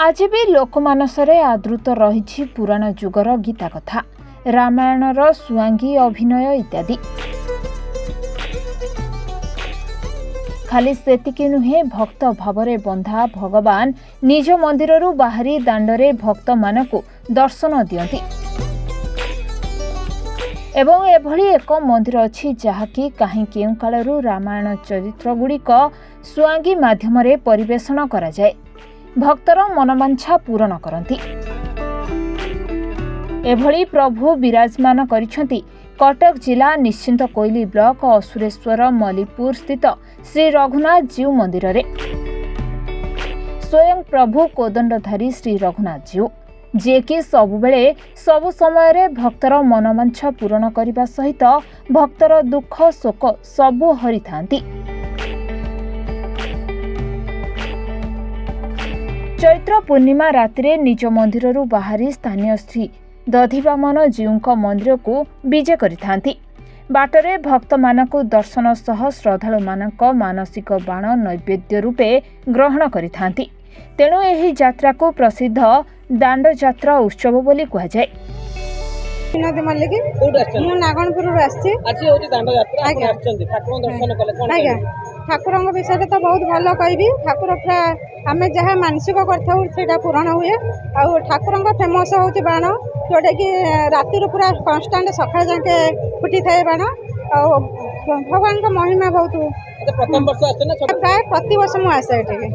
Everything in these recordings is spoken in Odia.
आज भी लोकमानसरे आदृत रही पुराण जुगर गीता कथा, रामायणर सुआंगी अभिनय इत्यादि। खाली सेतिकी नुहे, भक्त भावरे बंधा भगवान निज मंदिररू बाहरी दांडरे भक्त मानकु दर्शन दियंती। एवं एभली एक मंदिर अछि जहाँकि काहीं केउ कालरू रामायण चरित्र गुड़िक सुआंगी माध्यमरे परिवेषण करा जाए, भक्तर मनमांछा पूरण करती। एभली प्रभु विराजमान करिसेंती कटक जिला निश्चिंत कोइली ब्लॉक असुरेश्वर मलीपुर स्थित श्री रघुनाथ जीव मंदिर रे। स्वयं प्रभु कोदंडधारी श्री रघुनाथ जीव जे कि सबुबेले सबु समय भक्तर मनमांछा पूरण करने सहित भक्तर दुख शोक सबु हरि थांती। चैत्र पूर्णिमा राति निज मंदिररू बाहरी स्थानीय श्री दधिवामन जीव मंदिर को विजे करिथांती। बाटरे भक्त मानकु दर्शन सह श्रद्धालु मानक मानसिक बाण नैवेद्य रूपे ग्रहण करिथांती। तेणु एही यात्रा को प्रसिद्ध दांड यात्रा उत्सव बोली कहा जाए। ठाकुर विषय तो बहुत भल कहि। ठाकुर पूरा आम जहाँ मानसिक कर पूरण हुए। ठाकुर फेमस हूँ बाण, जोटा कि राति पूरा कन्स्टाट सकाल जाके फुटी थाए बाण। भगवान का महिमा बहुत प्राय प्रति वर्ष मुझे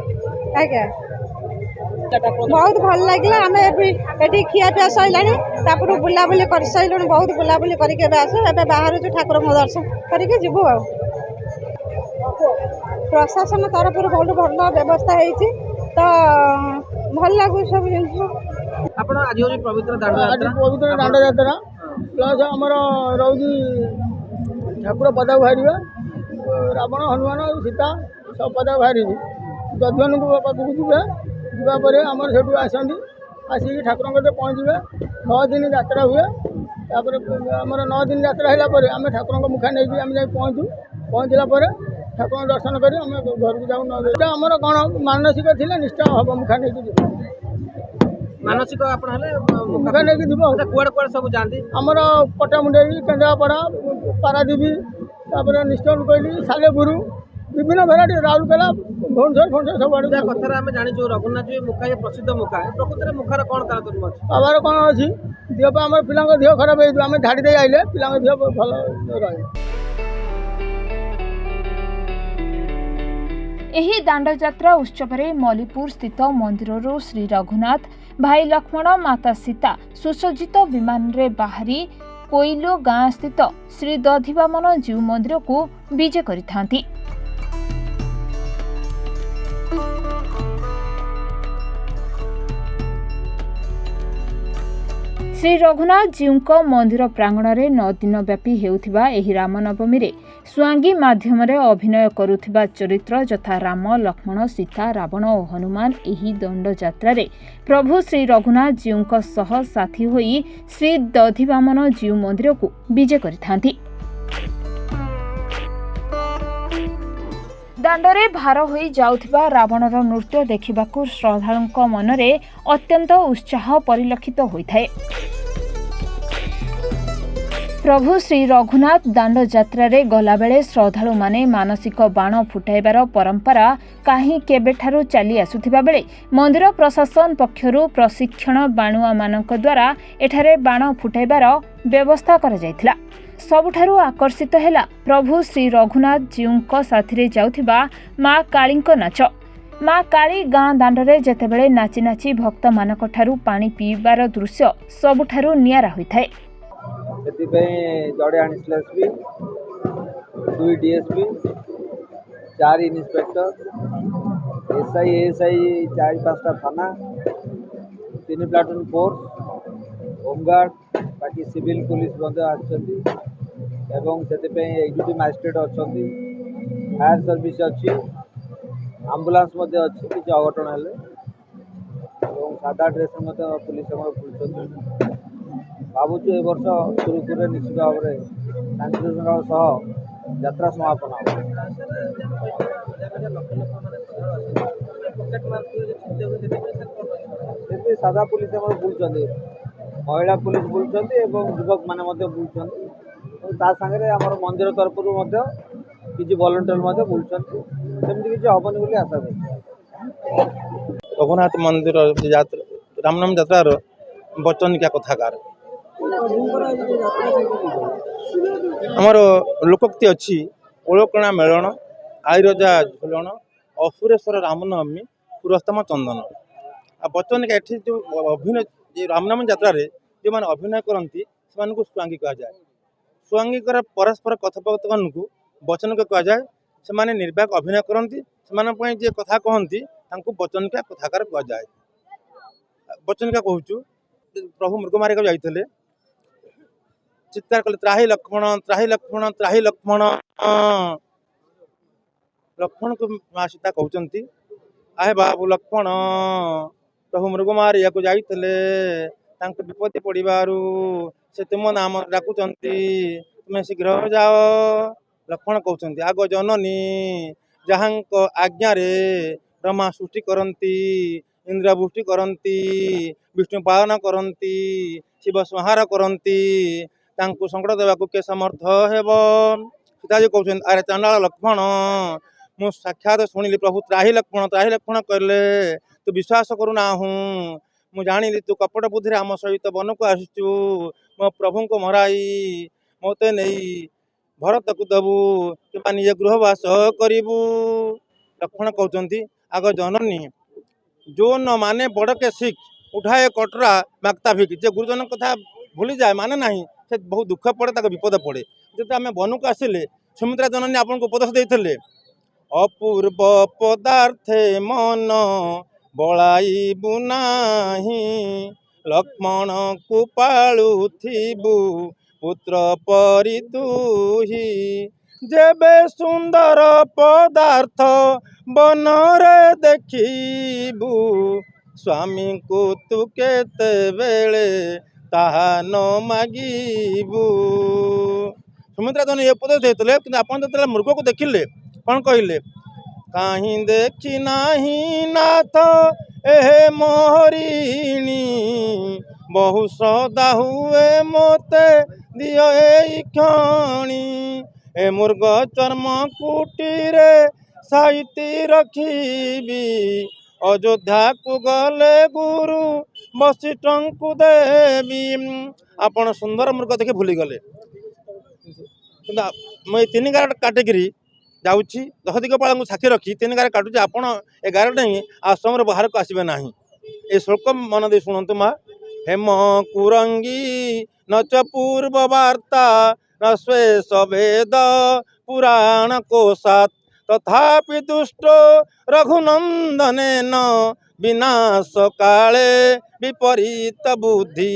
आज्ञा बहुत भल लगे। आम ये खियापिया सर बुलाबुली कर सारू, बहुत बुलाबुली करके बाहर ठाकुर दर्शन करके जीवु। प्रशासन तरफ बहुत भल व्यवस्था होती, तो भल लगू सब जिन। पवित्र दांड यात्रा प्लस आमर रोजी ठाकुर पदा बाहर, रावण हनुमान सीता सब पदा बाहर दध्वन पाखक जी जापर आम से आसती। आसिक ठाकुर पहुँचे 9 दिन यात्रा हुए। तापर आमर 9 दिन यात्रा है आम ठाकुर मुखा नहीं आम पहुँचू। पहुँचला ठाकुर दर्शन कर घर को जाऊँ। आमर कौन मानसिक थी निष्ठा हम मुखा नहीं मानसिक मुखा नहीं कुआड़े सब जाती। आमर पटामुंडई, केन्द्रापड़ा, पारादीप, निष्ठन कोइली, सालेपुर, विभिन्न भेराइटी, राउरकेला, भुवनेश्वर फोन सब आड़ कथार आम जाचु रघुनाथ जी मुखा ये प्रसिद्ध मुखा है। प्रकृति मुखार कौन तारतम्य अच्छी बाबार कौन अच्छी देह आम पिला देह खराब हो आम झाड़ी दे आइले पिला देह भल रहे। एही दांड यात्रा उत्सव में मलीपुर स्थित मंदिररू श्री रघुनाथ, भाई लक्ष्मण, माता सीता सुसज्जित विमान रे बाहरी कोइलो गाँ स्थित श्री दधिवामन जीव मंदिर को विजे करिथांती। श्री रघुनाथ जीव मंदिर प्रांगण में 9 दिन व्यापी हेउथिबा एही रामनवमी रे सुआंगी माध्यम अभिनय करुथिबा चरित्र यथा राम, लक्ष्मण, सीता, रावण और हनुमान एही दंड यात्रा रे प्रभु श्री रघुनाथ जीव सह साथी होई श्री दधिवामन जीव मंदिर को विजे करिथांती। दांडरे भार होई जाउथिबा रावणर नृत्य देखिबाकू श्रद्धालुंक मनरे अत्यंत उत्साह परिलक्षित होइथाए। प्रभु श्री रघुनाथ दांड यात्रा रे गला बेले श्रद्धालु माने मानसिक बाण फुटाइबार परंपरा काहीं केबेठारु चली आसुथिबा बेले मंदिर प्रशासन पक्षरु प्रशिक्षण बाणुआ मानक द्वारा एठारे बाण फुटाइबार व्यवस्था करा जायथिला। सबुठारु आकर्षित हेला प्रभु श्री रघुनाथ जीव साथी जाउथिबा माँ कालींक नाच। माँ काली गाँ दांडरे जेतेबेले नाची नाची भक्त मानक ठारु पानी पीबार दृश्य सबुठारु नियारा होइथाए। जड़े SP, 2 DSP, 4 inspector, SI, ASI 4-5टा थाना, 3 प्लाटून फोर्स, होमगार्ड, बाकी सिविल पुलिस एग्जीक्यूटिव मजिस्ट्रेट अच्छा, फायर सर्विस अच्छी, आंबुलांस अच्छी किसी अघटन हेले सादा ड्रेस पुलिस बुलूँ। भावुँ ए वर्ष सुरुखुरे निश्चित भाव में शांति यात्रा समापन। ରକେଟ୍ ମାରୁଥିବେ ଯେ ଛିଟକା ହୁଏ ସେଥିପାଇଁ ସାର୍ କ'ଣ ଅଛି? ସେମିତି ସାଧା ପୁଲିସ ଆମର ବୁଲୁଛନ୍ତି, ମହିଳା ପୁଲିସ ବୁଲୁଛନ୍ତି ଏବଂ ଯୁବକମାନେ ମଧ୍ୟ ବୁଲୁଛନ୍ତି। ଏବଂ ତା ସାଙ୍ଗରେ ଆମର ମନ୍ଦିର ତରଫରୁ ମଧ୍ୟ କିଛି ଭଲେଣ୍ଟିୟର ମଧ୍ୟ ବୁଲୁଛନ୍ତି। ସେମିତି କିଛି ହେବନି ବୋଲି ଆଶା କରୁଛି। ରଘୁନାଥ ମନ୍ଦିର ଯାତ୍ରା ରାମନବମୀ ଯାତ୍ରାର ବଚନିକା କଥାକାର ଆମର ଲୋକୋକ୍ତି ଅଛି। ଓଳକଣା ମେଳଣ, ଆଇରଜା ଝୁଲଣ, ଅସୁରେଶ୍ୱର ରାମନବମୀ, ପୁରସ୍ତମ ଚନ୍ଦନ। ଆଉ ବଚନିକା ଏଠି ଯେଉଁ ଅଭିନୟ ରାମନବମୀ ଯାତ୍ରାରେ ଯେଉଁମାନେ ଅଭିନୟ କରନ୍ତି ସେମାନଙ୍କୁ ସ୍ୱାଙ୍ଗୀ କୁହାଯାଏ। ସ୍ୱାଙ୍ଗୀଙ୍କର ପରସ୍ପର କଥୋପକଥନକୁ ବଚନିକା କୁହାଯାଏ। ସେମାନେ ନିର୍ବାକ ଅଭିନୟ କରନ୍ତି। ସେମାନଙ୍କ ପାଇଁ ଯିଏ କଥା କହନ୍ତି ତାଙ୍କୁ ବଚନିକା କଥାକାର କୁହାଯାଏ। ବଚନିକା କହୁଛୁ, ପ୍ରଭୁ ମୃଗ ମାରିବାକୁ ଯାଇଥିଲେ, ଚିତ୍କାର କଲେ ତ୍ରାହି ଲକ୍ଷ୍ମଣ, ତ୍ରାହି ଲକ୍ଷ୍ମଣ, ତ୍ରାହି ଲକ୍ଷ୍ମଣ। ଲକ୍ଷ୍ମଣକୁ ମା ସୀତା କହୁଛନ୍ତି, ଆହେ ବାବୁ ଲକ୍ଷ୍ମଣ, ପ୍ରଭୁ ମୃଗ ମାରିବାକୁ ଯାଇଥିଲେ, ତାଙ୍କ ବିପତ୍ତି ପଡ଼ିବାରୁ ସେ ତୁମ ନାମ ଡାକୁଛନ୍ତି, ତୁମେ ଶୀଘ୍ର ଯାଅ। ଲକ୍ଷ୍ମଣ କହୁଛନ୍ତି, ଆଗ ଜନନୀ, ଯାହାଙ୍କ ଆଜ୍ଞାରେ ବ୍ରହ୍ମା ସୃଷ୍ଟି କରନ୍ତି, ଇନ୍ଦ୍ର ବୃଷ୍ଟି କରନ୍ତି, ବିଷ୍ଣୁ ପାଳନ କରନ୍ତି, ଶିବ ସଂହାର କରନ୍ତି, ତାଙ୍କୁ ସଙ୍କଟ ଦେବାକୁ କେ ସମର୍ଥ ହେବ? ସୀତାଜୀ କହୁଛନ୍ତି, ଆରେ ଚାଣ୍ଡାଳ ଲକ୍ଷ୍ମଣ, ମୁଁ ସାକ୍ଷାତ ଶୁଣିଲି ପ୍ରଭୁ ତ୍ରାହି ଲକ୍ଷ୍ମଣ, ତ୍ରାହି ଲକ୍ଷ୍ମଣ କହିଲେ ତୁ ବିଶ୍ୱାସ କରୁନାହୁଁ। ମୁଁ ଜାଣିଲି ତୁ କପଟ ବୁଦ୍ଧିରେ ଆମ ସହିତ ବନକୁ ଆସିଛୁ, ମୋ ପ୍ରଭୁଙ୍କୁ ମରାଇ ମୋତେ ନେଇ ଭରତକୁ ଦେବୁ କିମ୍ବା ନିଜେ ଗୃହବାସ କରିବୁ। ଲକ୍ଷ୍ମଣ କହୁଛନ୍ତି, ଆଗ ଜନନୀ, ଯୋ ନ ମାନେ ବଡ଼କେ ଶିଖ, ଉଠାଏ କଟରା ମାଗତା ଭିକ। ଯେ ଗୁରୁଜନଙ୍କ କଥା ଭୁଲିଯାଏ, ମାନେ ନାହିଁ, ସେ ବହୁତ ଦୁଃଖ ପଡ଼େ, ତାକୁ ବିପଦ ପଡ଼େ। ଯେତେବେଳେ ଆମେ ବନକୁ ଆସିଲେ ସୁମିତ୍ରା ଜନନୀ ଆପଣଙ୍କୁ ଉପଦେଶ ଦେଇଥିଲେ, ଅପୂର୍ବ ପଦାର୍ଥେ ମନ ବଳାଇବୁ ନାହିଁ, ଲକ୍ଷ୍ମଣକୁ ପାଳୁଥିବୁ ପୁତ୍ର ପରି ତୁହି। ଯେବେ ସୁନ୍ଦର ପଦାର୍ଥ ବନରେ ଦେଖିବୁ, ସ୍ୱାମୀଙ୍କୁ ତୁ କେତେବେଳେ ତାହା ନ ମାଗିବୁ। ସୁମିତ୍ରା ଜନନୀ ଏ ଉପଦେଶ ଦେଇଥିଲେ, କିନ୍ତୁ ଆପଣ ଯେତେବେଳେ ମୃଗକୁ ଦେଖିଲେ କ'ଣ କହିଲେ? କାହିଁ ଦେଖି ନାହିଁ ନାଥ ଏହେ ମୋହରିଣୀ, ବହୁ ଶ୍ରଦ୍ଧା ହୁଏ ମୋତେ ଦିଅ ଏଇ କ୍ଷଣି। ଏ ମୃଗ ଚର୍ମ କୁଟିରେ ସାଇତି ରଖିବି, ଅଯୋଧ୍ୟାକୁ ଗଲେ ଗୁରୁ ବଶିଷ୍ଠଙ୍କୁ ଦେବି। ଆପଣ ସୁନ୍ଦର ମୃଗ ଦେଖି ଭୁଲିଗଲେ, କିନ୍ତୁ ମୁଁ ଏଇ 3 ଗାର କାଟିକିରି ଯାଉଛି, 10 ଦିଗପାଳଙ୍କୁ ସାକ୍ଷୀ ରଖି 3 ଗାର କାଟୁଛି। ଆପଣ ଏ ଗାରଟା ହିଁ ଆଶ୍ରମରୁ ବାହାରକୁ ଆସିବେ ନାହିଁ। ଏ ଶ୍ଲୋକ ମନ ଦେଇ ଶୁଣନ୍ତୁ ମା। ହେମ କୁରଙ୍ଗୀ ନଚ ପୂର୍ବ ବାର୍ତ୍ତା, ନ ସ୍ୱେଶ ବେଦ ପୁରାଣ କୋଶାତ୍, ତଥାପି ଦୁଷ୍ଟ ରଘୁନନ୍ଦନେନ, ବିନାଶ କାଳେ ବିପରୀତ ବୁଦ୍ଧି,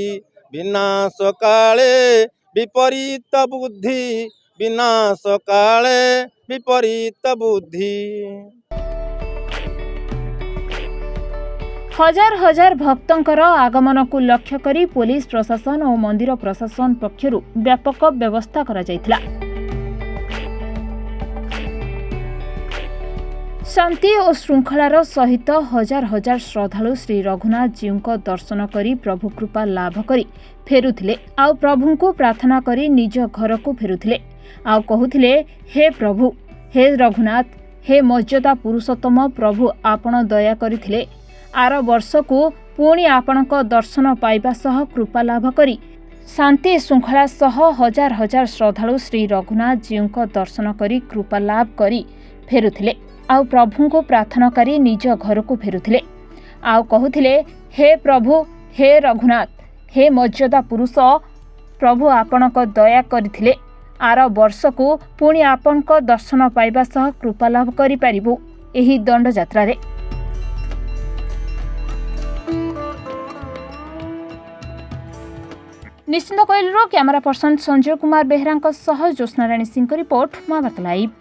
ବିନାଶ କାଳେ ବିପରୀତ ବୁଦ୍ଧି, ବିନାଶ କାଳେ ବିପରୀତ ବୁଦ୍ଧି। ହଜାର ହଜାର ଭକ୍ତଙ୍କର ଆଗମନକୁ ଲକ୍ଷ୍ୟ କରି ପୋଲିସ ପ୍ରଶାସନ ଓ ମନ୍ଦିର ପ୍ରଶାସନ ପକ୍ଷରୁ ବ୍ୟାପକ ବ୍ୟବସ୍ଥା କରାଯାଇଥିଲା। ଶାନ୍ତି ଓ ଶୃଙ୍ଖଳାର ସହିତ ହଜାର ହଜାର ଶ୍ରଦ୍ଧାଳୁ ଶ୍ରୀ ରଘୁନାଥ ଜୀଉଙ୍କ ଦର୍ଶନ କରି ପ୍ରଭୁ କୃପା ଲାଭ କରି ଫେରୁଥିଲେ, ଆଉ ପ୍ରଭୁଙ୍କୁ ପ୍ରାର୍ଥନା କରି ନିଜ ଘରକୁ ଫେରୁଥିଲେ, ଆଉ କହୁଥିଲେ, ହେ ପ୍ରଭୁ, ହେ ରଘୁନାଥ, ହେ ମର୍ଯ୍ୟାଦା ପୁରୁଷୋତ୍ତମ ପ୍ରଭୁ, ଆପଣ ଦୟା କରିଥିଲେ ଆର ବର୍ଷକୁ ପୁଣି ଆପଣଙ୍କ ଦର୍ଶନ ପାଇବା ସହ କୃପା ଲାଭ କରି ଶାନ୍ତି ଶୃଙ୍ଖଳା ସହ ହଜାର ହଜାର ଶ୍ରଦ୍ଧାଳୁ ଶ୍ରୀ ରଘୁନାଥ ଜୀଉଙ୍କ ଦର୍ଶନ କରି କୃପା ଲାଭ କରି ଫେରୁଥିଲେ, ଆଉ ପ୍ରଭୁଙ୍କୁ ପ୍ରାର୍ଥନା କରି ନିଜ ଘରକୁ ଫେରୁଥିଲେ, ଆଉ କହୁଥିଲେ, ହେ ପ୍ରଭୁ, ହେ ରଘୁନାଥ, ହେ ମର୍ଯ୍ୟାଦା ପୁରୁଷ ପ୍ରଭୁ, ଆପଣଙ୍କ ଦୟା କରିଥିଲେ ଆର ବର୍ଷକୁ ପୁଣି ଆପଣଙ୍କ ଦର୍ଶନ ପାଇବା ସହ କୃପା ଲାଭ କରିପାରିବୁ ଏହି ଦଣ୍ଡଯାତ୍ରାରେ। ନିଶ୍ଚିନ୍ତ କୋଇଲରୁ କ୍ୟାମେରା ପର୍ସନ ସଞ୍ଜୟ କୁମାର ବେହେରାଙ୍କ ସହ ଜ୍ୟୋତ୍ସ୍ନାରାଣୀ ସିଂଙ୍କ ରିପୋର୍ଟ, ମହାଭାରତ ଲାଇଭ୍।